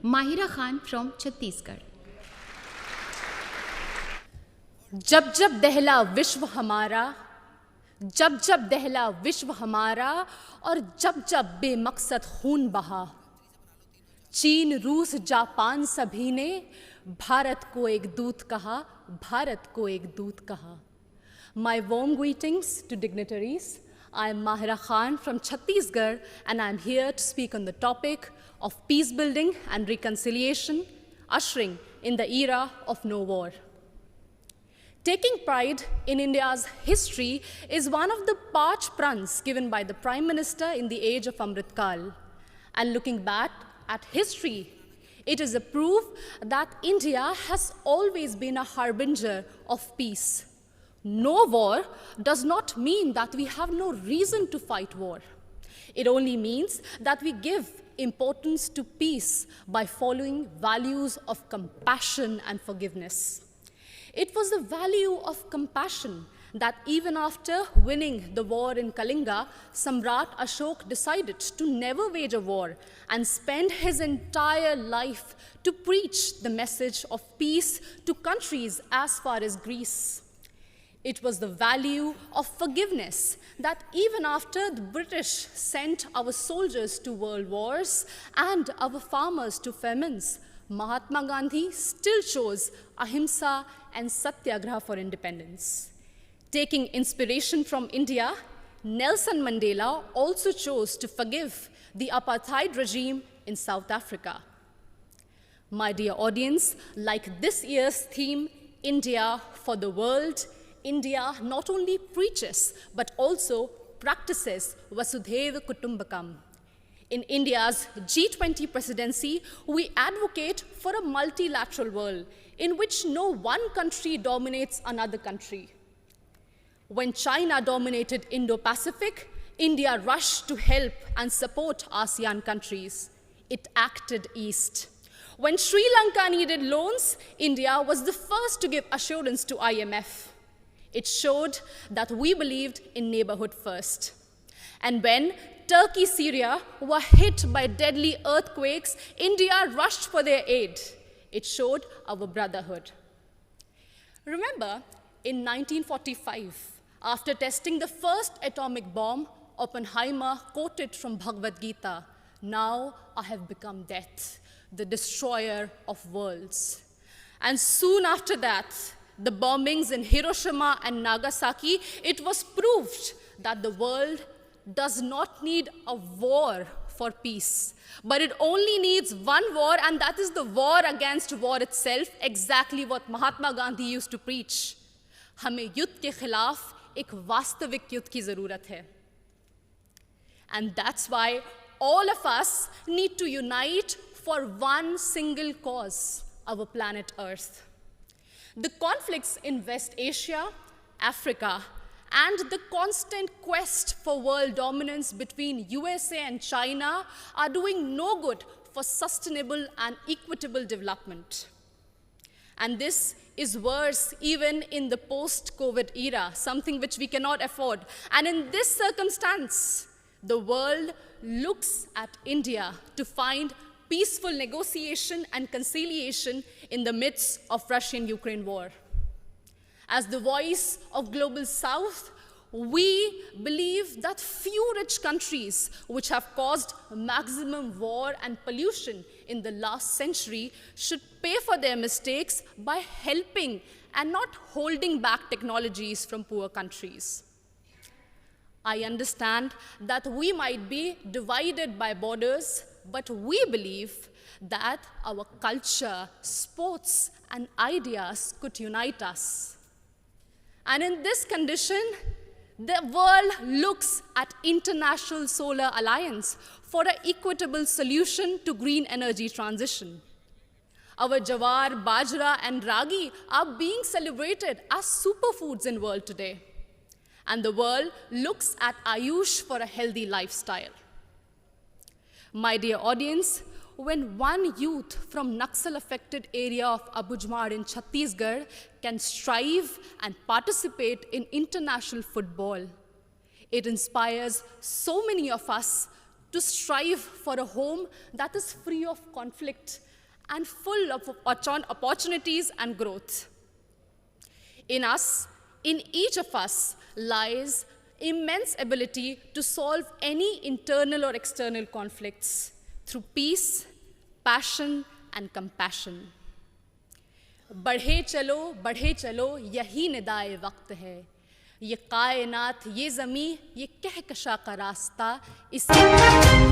Mahira Khan from Chhattisgarh. जब जब दहला विश्व हमारा, जब जब दहला विश्व हमारा, और जब जब बेमकसद खून बहा, चीन रूस जापान सभी ने भारत को एक दूत कहा, भारत को एक दूत कहा. My warm greetings to dignitaries. I am Mahira Khan from Chhattisgarh, and I am here to speak on the topic of peace building and reconciliation, ushering in the era of no war. Taking pride in India's history is one of the parch prans given by the Prime Minister in the age of Amrit Kal. And looking back at history, it is a proof that India has always been a harbinger of peace. No war does not mean that we have no reason to fight war. It only means that we give importance to peace by following values of compassion and forgiveness. It was the value of compassion that even after winning the war in Kalinga, Samrat Ashok decided to never wage a war and spend his entire life to preach the message of peace to countries as far as Greece. It was the value of forgiveness that even after the British sent our soldiers to world wars and our farmers to famines, Mahatma Gandhi still chose ahimsa and satyagraha for independence. Taking inspiration from India, Nelson Mandela also chose to forgive the apartheid regime in South Africa. My dear audience, like this year's theme, India for the World, India not only preaches but also practices Vasudhaiva Kutumbakam. In India's G20 presidency, we advocate for a multilateral world in which no one country dominates another country. When China dominated Indo-Pacific, India rushed to help and support ASEAN countries. It acted east. When Sri Lanka needed loans, India was the first to give assurance to IMF. It showed that we believed in neighborhood first. And when Turkey, Syria were hit by deadly earthquakes, India rushed for their aid. It showed our brotherhood. Remember, in 1945, after testing the first atomic bomb, Oppenheimer quoted from Bhagavad Gita, "Now I have become death, the destroyer of worlds." And soon after that, the bombings in Hiroshima and Nagasaki, it was proved that the world does not need a war for peace, but it only needs one war, and that is the war against war itself, exactly what Mahatma Gandhi used to preach. हमें युद्ध के खिलाफ एक वास्तविक युद्ध की ज़रूरत है. And that's why all of us need to unite for one single cause, our planet Earth. The conflicts in West Asia, Africa, and the constant quest for world dominance between USA and China are doing no good for sustainable and equitable development. And this is worse even in the post-COVID era, something which we cannot afford. And in this circumstance, the world looks at India to find peaceful negotiation and conciliation in the midst of Russian-Ukraine war. As the voice of Global South, we believe that few rich countries which have caused maximum war and pollution in the last century should pay for their mistakes by helping and not holding back technologies from poor countries. I understand that we might be divided by borders, but we believe that our culture, sports, and ideas could unite us. And in this condition, the world looks at International Solar Alliance for an equitable solution to green energy transition. Our jawar, bajra, and ragi are being celebrated as superfoods in the world today. And the world looks at Ayush for a healthy lifestyle. My dear audience, when one youth from Naxal-affected area of Abujmar in Chhattisgarh can strive and participate in international football, it inspires so many of us to strive for a home that is free of conflict and full of opportunities and growth. In us, in each of us, lies immense ability to solve any internal or external conflicts through peace, passion, and compassion. बढ़े चलो यही निदाए वक्त है, ये कायनात, ये ज़मीं, ये कहकशा का रास्ता, इसी